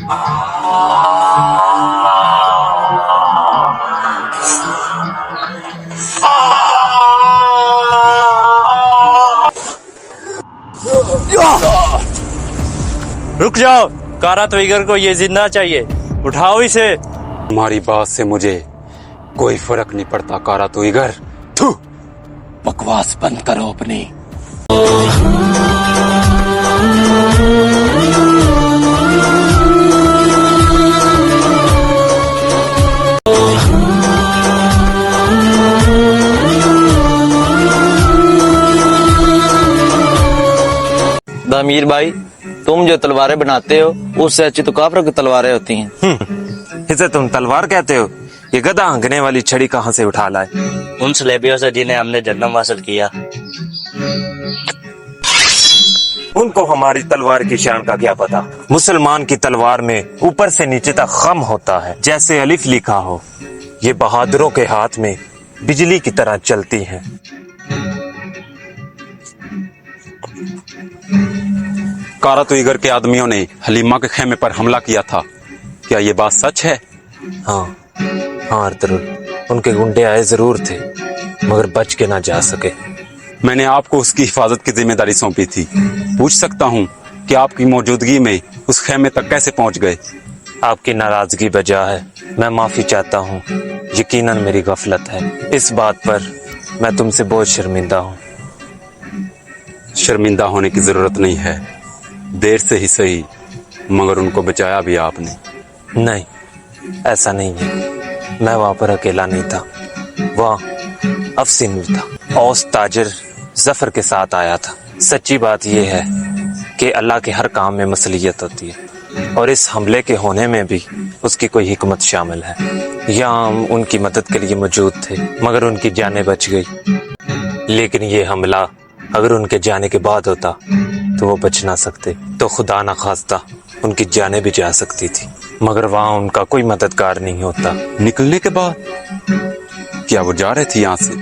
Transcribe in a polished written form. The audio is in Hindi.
रुक जाओ, कारा ट्विगर को ये जिंदा चाहिए, उठाओ इसे। तुम्हारी बात से मुझे कोई फर्क नहीं पड़ता कारा ट्विगर। थू, बकवास बंद करो अपनी। दामीर भाई, तुम जो तलवारें बनाते हो उससे अच्छी तो काफिरों की तलवारें होती हैं। इसे तुम तलवार कहते हो? ये गधा हंगने वाली छड़ी कहाँ से उठा लाए? उन सलेबियों से जिन्हें हमने जन्म हासिल किया। उनको हमारी तलवार की शान का क्या पता। मुसलमान की तलवार में ऊपर से नीचे तक खम होता है, जैसे अलिफ लिखा हो। ये बहादुरों के हाथ में बिजली की तरह चलती हैं। कारा ट्विगर के आदमियों ने हलीमा के खेमे पर हमला किया था, क्या ये बात सच है? हाँ हाँ अर्तुगरुल, उनके गुंडे आए जरूर थे, मगर बच के ना जा सके। मैंने आपको उसकी हिफाजत की जिम्मेदारी सौंपी थी। पूछ सकता हूँ कि आपकी मौजूदगी में उस खेमे तक कैसे पहुंच गए? आपकी नाराजगी बजा है, मैं माफी चाहता हूँ। यकीनन मेरी गफलत है, इस बात पर मैं तुमसे बहुत शर्मिंदा हूँ। शर्मिंदा होने की जरूरत नहीं है, देर से ही सही, मगर उनको बचाया भी आपने। नहीं, ऐसा नहीं है। मैं वहां पर अकेला नहीं था, वहां अफसीन भी था। औस ताजिर जफर के साथ आया था। सच्ची बात यह है कि अल्लाह के हर काम में मसलियत होती है, और इस हमले के होने में भी उसकी कोई हिकमत शामिल है। यहाँ हम उनकी मदद के लिए मौजूद थे, मगर उनकी जानें बच गई। लेकिन ये हमला अगर उनके जाने के बाद होता तो वो बच ना सकते, तो खुदा न खास्ता उनकी जानें भी जा सकती थी, मगर वहां उनका कोई मददगार नहीं होता। निकलने के बाद क्या वो जा रहे थे यहाँ से?